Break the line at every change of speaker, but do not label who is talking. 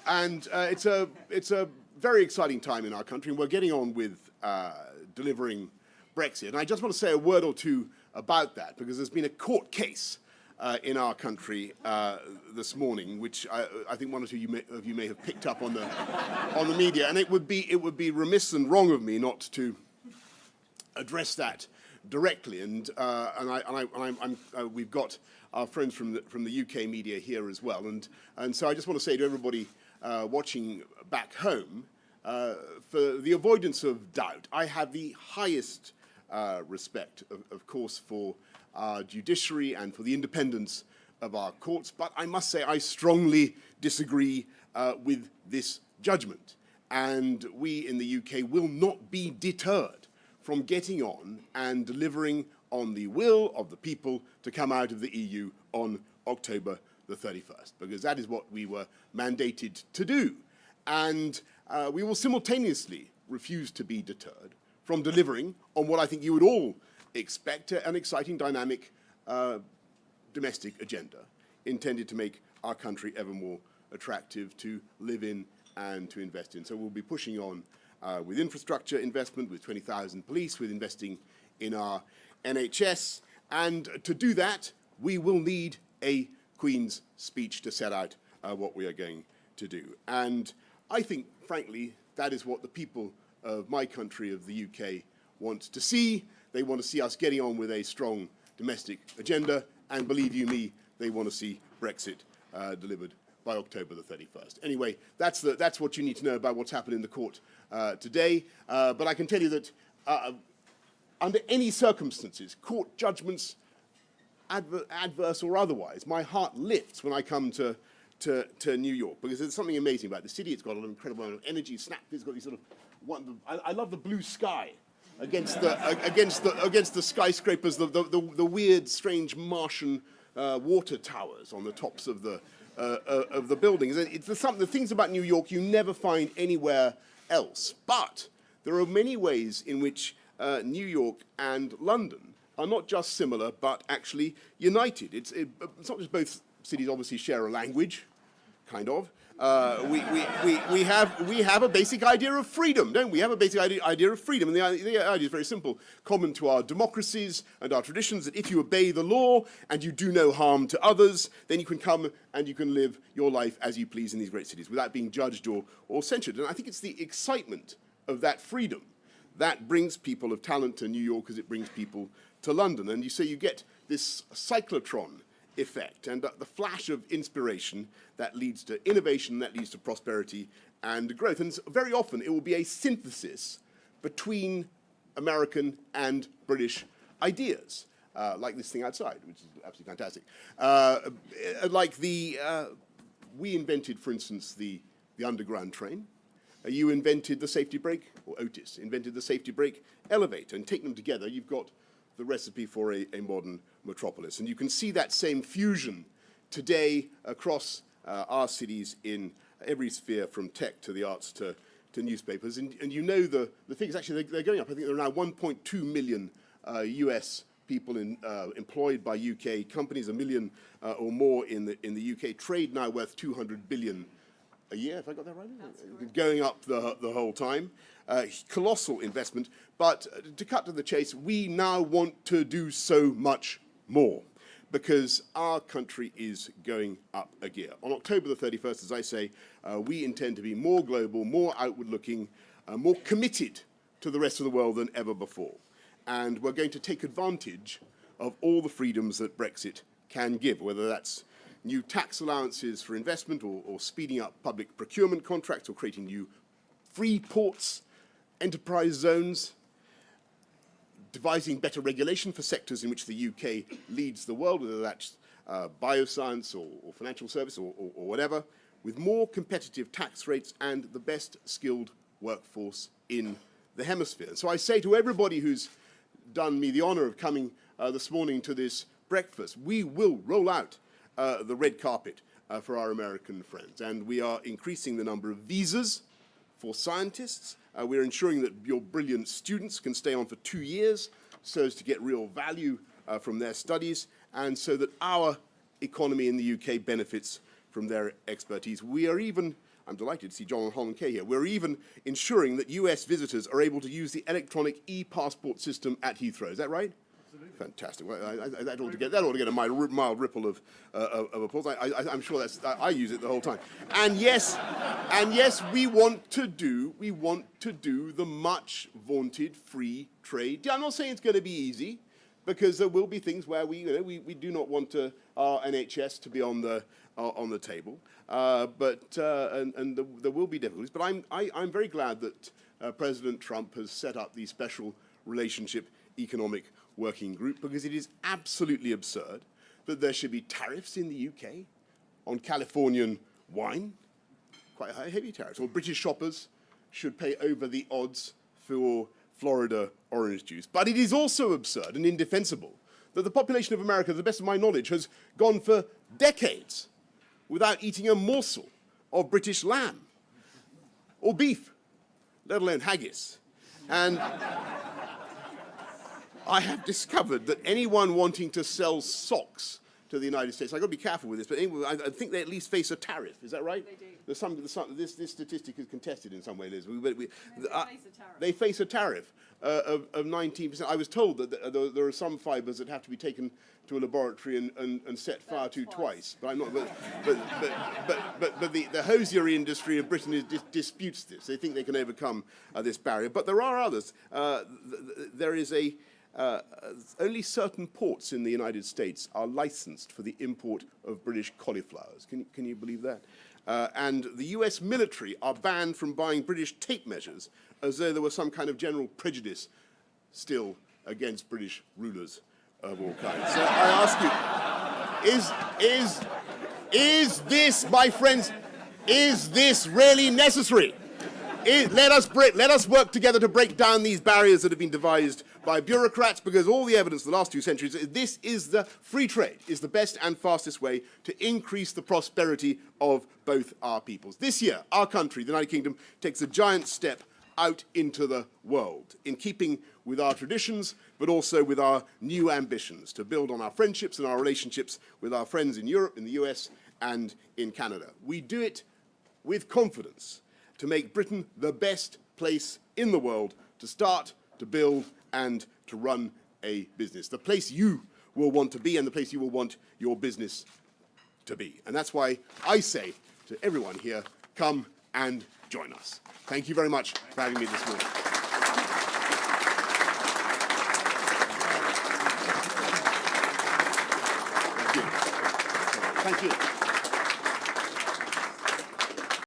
It's a very exciting time in our country, and we're getting on with delivering Brexit. And I just want to say a word or two about that, because there's been a court case in our country this morning, which I think one or two of you may have picked up on the media, and it would be remiss and wrong of me not to address that directly. And we've got our friends from the UK media here as well, and so I just want to say to everybody watching back home, for the avoidance of doubt, I have the highest respect, of course, for our judiciary and for the independence of our courts, but I must say I strongly disagree with this judgment, and we in the UK will not be deterred from getting on and delivering on the will of the people to come out of the EU on October the 31st, because that is what we were mandated to do. And we will simultaneously refuse to be deterred from delivering on what I think you would all expect, an exciting, dynamic domestic agenda intended to make our country ever more attractive to live in and to invest in. So we'll be pushing on with infrastructure investment, with 20,000 police, with investing in our NHS. And to do that, we will need a Queen's speech to set out what we are going to do. And I think, frankly, that is what the people of my country, of the UK, want to see. They want to see us getting on with a strong domestic agenda, and believe you me, they want to see Brexit delivered by October the 31st. Anyway, that's what you need to know about what's happened in the court today. But I can tell you that under any circumstances, court judgments, adverse or otherwise, my heart lifts when I come to New York, because there's something amazing about the city. It's got an incredible amount of energy. It's got these sort of I love the blue sky against the skyscrapers, the weird, strange Martian water towers on the tops of the buildings. It's the things about New York you never find anywhere else. But there are many ways in which New York and London are not just similar, but actually united. It's not just both cities obviously share a language, kind of. We have a basic idea of freedom, don't we? We have a basic idea of freedom, and the idea is very simple, common to our democracies and our traditions, that if you obey the law and you do no harm to others, then you can come and you can live your life as you please in these great cities without being judged or censured. And I think it's the excitement of that freedom that brings people of talent to New York as it brings people to London. And you get this cyclotron effect and the flash of inspiration that leads to innovation, that leads to prosperity and growth. And very often it will be a synthesis between American and British ideas, like this thing outside, which is absolutely fantastic. We invented, for instance, the underground train. You invented the safety brake, or Otis invented the safety brake elevator, and take them together, you've got the recipe for a modern metropolis. And you can see that same fusion today across our cities in every sphere, from tech to the arts to newspapers. And you know the figures, actually, they're going up. I think there are now 1.2 million US people employed by UK companies, 1 million or more in the UK. Trade now worth 200 billion a year, if I got that right? Right. Going up the whole time. Colossal investment. But to cut to the chase, we now want to do so much more, because our country is going up a gear. On October the 31st, as I say, we intend to be more global, more outward-looking, more committed to the rest of the world than ever before. And we're going to take advantage of all the freedoms that Brexit can give, whether that's new tax allowances for investment, or speeding up public procurement contracts, or creating new free ports, enterprise zones, devising better regulation for sectors in which the UK leads the world, whether that's bioscience or financial service or whatever, with more competitive tax rates and the best skilled workforce in the hemisphere. And so I say to everybody who's done me the honour of coming this morning to this breakfast, we will roll out the red carpet for our American friends. And we are increasing the number of visas for scientists. We're ensuring that your brilliant students can stay on for 2 years so as to get real value from their studies, and so that our economy in the UK benefits from their expertise. We are even, I'm delighted to see John Holland Kay here, we're even ensuring that US visitors are able to use the electronic e-passport system at Heathrow. Is that right? Absolutely. Fantastic. Well, that ought to get a mild ripple of applause. I'm sure I use it the whole time. And yes, we want to do the much vaunted free trade deal. I'm not saying it's going to be easy, because there will be things where we do not want our NHS to be on the table, but there will be difficulties. But I'm very glad that President Trump has set up the Special Relationship Economic Working Group, because it is absolutely absurd that there should be tariffs in the UK on Californian wine, quite high, heavy tariffs, or British shoppers should pay over the odds for Florida orange juice. But it is also absurd and indefensible that the population of America, to the best of my knowledge, has gone for decades without eating a morsel of British lamb or beef, let alone haggis. And I have discovered that anyone wanting to sell socks to the United States, I've got to be careful with this, but anyway, I think they at least face a tariff. Is that right? They do. This statistic is contested in some way, Liz. They face a tariff of 19%. I was told that there are some fibres that have to be taken to a laboratory and set fire to twice. But I'm not. But the hosiery industry of Britain disputes this. They think they can overcome this barrier. But there are others. There is only certain ports in the United States are licensed for the import of British cauliflowers. Can you believe that? And the US military are banned from buying British tape measures, as though there was some kind of general prejudice still against British rulers of all kinds. So I ask you, is this, my friends, is this really necessary? Let us work together to break down these barriers that have been devised by bureaucrats, because all the evidence of the last 2 centuries, this is the free trade is the best and fastest way to increase the prosperity of both our peoples. This year, our country, the United Kingdom, takes a giant step out into the world, in keeping with our traditions, but also with our new ambitions to build on our friendships and our relationships with our friends in Europe, in the US, and in Canada. We do it with confidence to make Britain the best place in the world to start, to build, and to run a business. The place you will want to be and the place you will want your business to be. And that's why I say to everyone here, come and join us. Thank you very much for having me this morning. Thank you. Thank you.